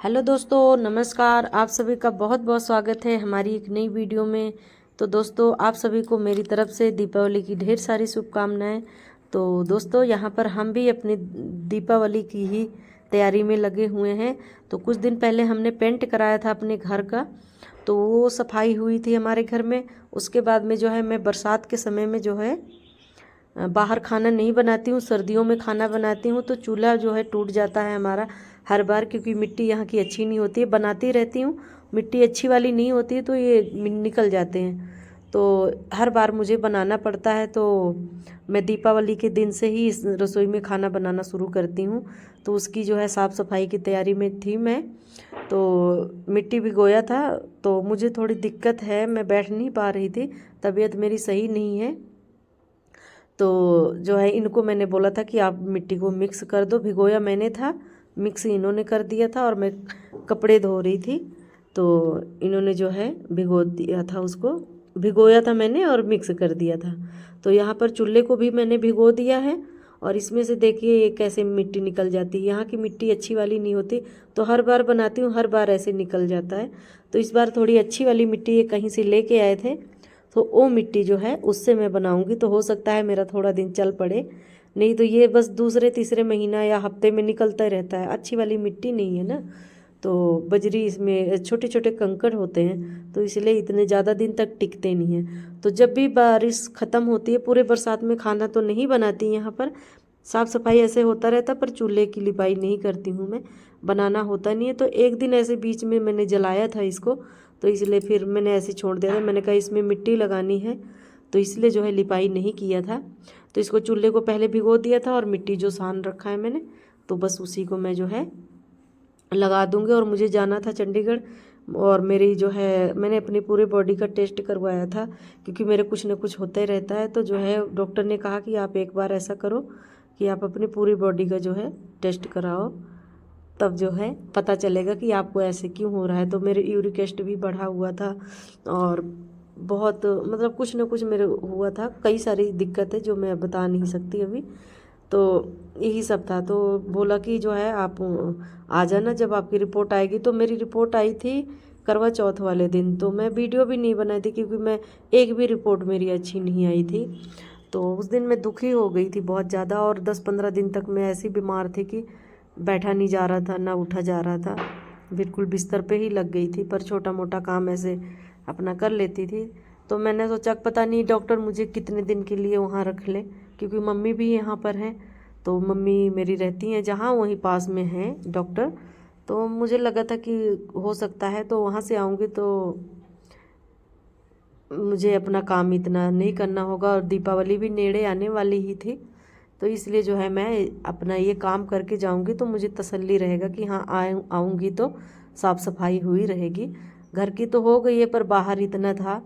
Hello दोस्तों, नमस्कार। आप सभी का बहुत बहुत स्वागत है हमारी एक नई वीडियो में। तो दोस्तों, आप सभी को मेरी तरफ से दीपावली की ढेर सारी शुभकामनाएं। तो दोस्तों, यहाँ पर हम भी अपनी दीपावली की ही तैयारी में लगे हुए हैं। तो कुछ दिन पहले हमने पेंट कराया था अपने घर का, तो वो सफाई हुई थी हमारे घर में। उसके बाद में जो है मैं बरसात के समय में जो है बाहर खाना नहीं बनाती हूँ, सर्दियों में खाना बनाती हूँ। तो चूल्हा जो है टूट जाता है हमारा हर बार, क्योंकि मिट्टी यहाँ की अच्छी नहीं होती है। बनाती रहती हूँ, मिट्टी अच्छी वाली नहीं होती है तो ये निकल जाते हैं। तो हर बार मुझे बनाना पड़ता है। तो मैं दीपावली के दिन से ही इस रसोई में खाना बनाना शुरू करती हूँ। तो उसकी जो है साफ़ सफाई की तैयारी में थी मैं। तो मिट्टी भिगोया था, तो मुझे थोड़ी दिक्कत है, मैं बैठ नहीं पा रही थी, तबीयत मेरी सही नहीं है। तो जो है इनको मैंने बोला था कि आप मिट्टी को मिक्स कर दो। भिगोया मैंने था, मिक्स इन्होंने कर दिया था, और मैं कपड़े धो रही थी तो इन्होंने जो है भिगो दिया था। उसको भिगोया था मैंने और मिक्स कर दिया था। तो यहाँ पर चूल्हे को भी मैंने भिगो दिया है, और इसमें से देखिए ये कैसे मिट्टी निकल जाती है। यहाँ की मिट्टी अच्छी वाली नहीं होती, तो हर बार बनाती हूँ, हर बार ऐसे निकल जाता है। तो इस बार थोड़ी अच्छी वाली मिट्टी ये कहीं से लेके आए थे, तो वो मिट्टी जो है उससे मैं बनाऊंगी। तो हो सकता है मेरा थोड़ा दिन चल पड़े, नहीं तो ये बस दूसरे तीसरे महीना या हफ्ते में निकलता रहता है। अच्छी वाली मिट्टी नहीं है ना, तो बजरी इसमें छोटे छोटे कंकड़ होते हैं, तो इसलिए इतने ज़्यादा दिन तक टिकते नहीं हैं। तो जब भी बारिश ख़त्म होती है, पूरे बरसात में खाना तो नहीं बनाती यहाँ पर, साफ़ सफाई ऐसे होता रहता, पर चूल्हे की लिपाई नहीं करती हूँ मैं, बनाना होता नहीं है। तो एक दिन ऐसे बीच में मैंने जलाया था इसको, तो इसलिए फिर मैंने ऐसे छोड़ दिया था। मैंने कहा इसमें मिट्टी लगानी है, तो इसलिए जो है लिपाई नहीं किया था। तो इसको चूल्हे को पहले भिगो दिया था, और मिट्टी जो सान रखा है मैंने, तो बस उसी को मैं जो है लगा दूंगी। और मुझे जाना था चंडीगढ़, और मेरी जो है मैंने अपनी पूरी बॉडी का टेस्ट करवाया था, क्योंकि मेरे कुछ ना कुछ होता ही रहता है। तो जो है डॉक्टर ने कहा कि आप एक बार ऐसा करो कि आप अपनी पूरी बॉडी का जो है टेस्ट कराओ, तब जो है पता चलेगा कि आपको ऐसे क्यों हो रहा है। तो मेरे यूरिक एसिड भी बढ़ा हुआ था, और बहुत मतलब कुछ ना कुछ मेरे हुआ था, कई सारी दिक्कतें जो मैं बता नहीं सकती अभी। तो यही सब था। तो बोला कि जो है आप आ जाना जब आपकी रिपोर्ट आएगी। तो मेरी रिपोर्ट आई थी करवा चौथ वाले दिन। तो मैं वीडियो भी नहीं बनाई थी, क्योंकि मैं एक भी रिपोर्ट मेरी अच्छी नहीं आई थी। तो उस दिन मैं दुखी हो गई थी बहुत ज़्यादा, और 10-15 दिन तक मैं ऐसी बीमार थी कि बैठा नहीं जा रहा था, ना उठा जा रहा था, बिल्कुल बिस्तर पे ही लग गई थी। पर छोटा मोटा काम ऐसे अपना कर लेती थी। तो मैंने सोचा पता नहीं डॉक्टर मुझे कितने दिन के लिए वहाँ रख ले, क्योंकि मम्मी भी यहाँ पर हैं। तो मम्मी मेरी रहती हैं जहाँ, वहीं पास में हैं डॉक्टर। तो मुझे लगा था कि हो सकता है तो वहाँ से आऊँगी तो मुझे अपना काम इतना नहीं करना होगा, और दीपावली भी नेड़े आने वाली ही थी। तो इसलिए जो है मैं अपना ये काम करके जाऊंगी, तो मुझे तसल्ली रहेगा कि हाँ आऊँगी तो साफ़ सफाई हुई रहेगी। घर की तो हो गई है, पर बाहर इतना था,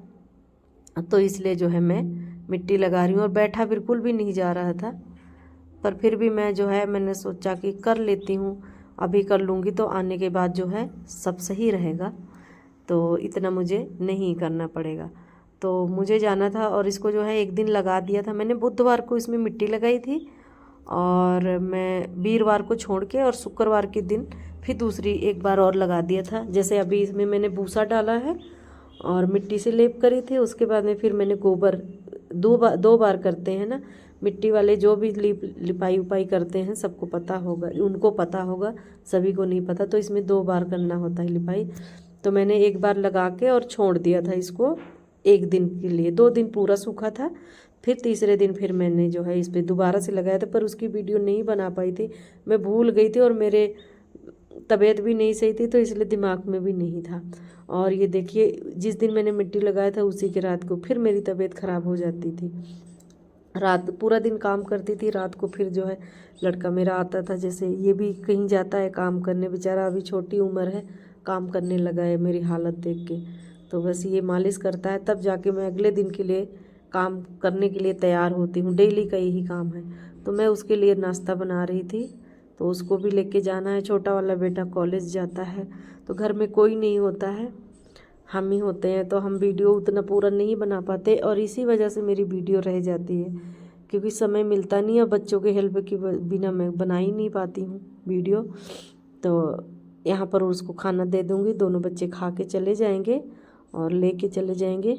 तो इसलिए जो है मैं मिट्टी लगा रही हूँ। और बैठा बिल्कुल भी नहीं जा रहा था, पर फिर भी मैं जो है मैंने सोचा कि कर लेती हूँ, अभी कर लूँगी तो आने के बाद जो है सब सही रहेगा, तो इतना मुझे नहीं करना पड़ेगा। तो मुझे जाना था, और इसको जो है एक दिन लगा दिया था मैंने। बुधवार को इसमें मिट्टी लगाई थी, और मैं वीरवार को छोड़ के और शुक्रवार के दिन फिर दूसरी एक बार और लगा दिया था। जैसे अभी इसमें मैंने भूसा डाला है और मिट्टी से लेप करी थी, उसके बाद में फिर मैंने गोबर दो बार करते हैं ना मिट्टी वाले, जो भी लिपाई उपाई करते हैं सबको पता होगा, उनको पता होगा, सभी को नहीं पता। तो इसमें 2 बार करना होता है लिपाई। तो मैंने एक बार लगा के और छोड़ दिया था इसको एक दिन के लिए, 2 दिन पूरा सूखा था। फिर तीसरे दिन फिर मैंने जो है इस पर दोबारा से लगाया था, पर उसकी वीडियो नहीं बना पाई थी, मैं भूल गई थी, और मेरे तबीयत भी नहीं सही थी, तो इसलिए दिमाग में भी नहीं था। और ये देखिए, जिस दिन मैंने मिट्टी लगाया था उसी की रात को फिर मेरी तबीयत ख़राब हो जाती थी। रात पूरा दिन काम करती थी, रात को फिर जो है लड़का मेरा आता था, जैसे ये भी कहीं जाता है काम करने, बेचारा अभी छोटी उम्र है, काम करने लगा है मेरी हालत देख के। तो बस ये मालिश करता है, तब जाके मैं अगले दिन के लिए काम करने के लिए तैयार होती हूँ। डेली का यही काम है। तो मैं उसके लिए नाश्ता बना रही थी, तो उसको भी लेके जाना है। छोटा वाला बेटा कॉलेज जाता है, तो घर में कोई नहीं होता है, हम ही होते हैं, तो हम वीडियो उतना पूरा नहीं बना पाते, और इसी वजह से मेरी वीडियो रह जाती है, क्योंकि समय मिलता नहीं है। बच्चों के हेल्प के बिना मैं बना ही नहीं पाती हूँ वीडियो। तो यहाँ पर उसको खाना दे दूँगी, दोनों बच्चे खा के चले जाएंगे और लेके चले जाएंगे।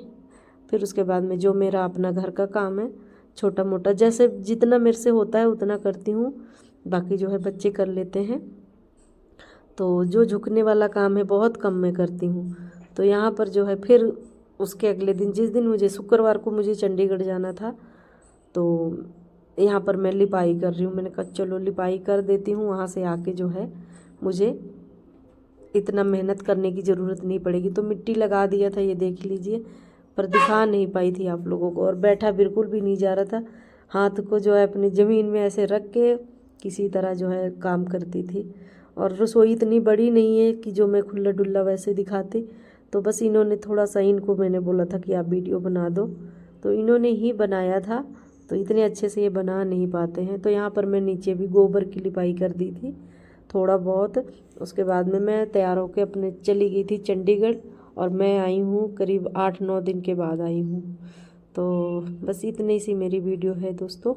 फिर उसके बाद में जो मेरा अपना घर का काम है छोटा मोटा, जैसे जितना मेरे से होता है उतना करती हूँ, बाकी जो है बच्चे कर लेते हैं। तो जो झुकने वाला काम है बहुत कम मैं करती हूँ। तो यहाँ पर जो है फिर उसके अगले दिन, जिस दिन मुझे शुक्रवार को मुझे चंडीगढ़ जाना था, तो यहाँ पर मैं लिपाई कर रही हूँ। मैंने कहा चलो लिपाई कर देती हूँ, वहाँ से आके जो है मुझे इतना मेहनत करने की ज़रूरत नहीं पड़ेगी। तो मिट्टी लगा दिया था, ये देख लीजिए, पर दिखा नहीं पाई थी आप लोगों को, और बैठा बिल्कुल भी नहीं जा रहा था। हाथ को जो है अपनी ज़मीन में ऐसे रख के किसी तरह जो है काम करती थी। और रसोई इतनी बड़ी नहीं है कि जो मैं खुला डुल्ला वैसे दिखाती। तो बस इन्होंने थोड़ा सा, इनको मैंने बोला था कि आप वीडियो बना दो, तो इन्होंने ही बनाया था। तो इतने अच्छे से ये बना नहीं पाते हैं। तो यहाँ पर मैं नीचे भी गोबर की लिपाई कर दी थी थोड़ा बहुत। उसके बाद में मैं तैयार होकर अपने चली गई थी चंडीगढ़, और मैं आई हूँ करीब 8-9 दिन के बाद आई हूँ। तो बस इतनी सी मेरी वीडियो है दोस्तों।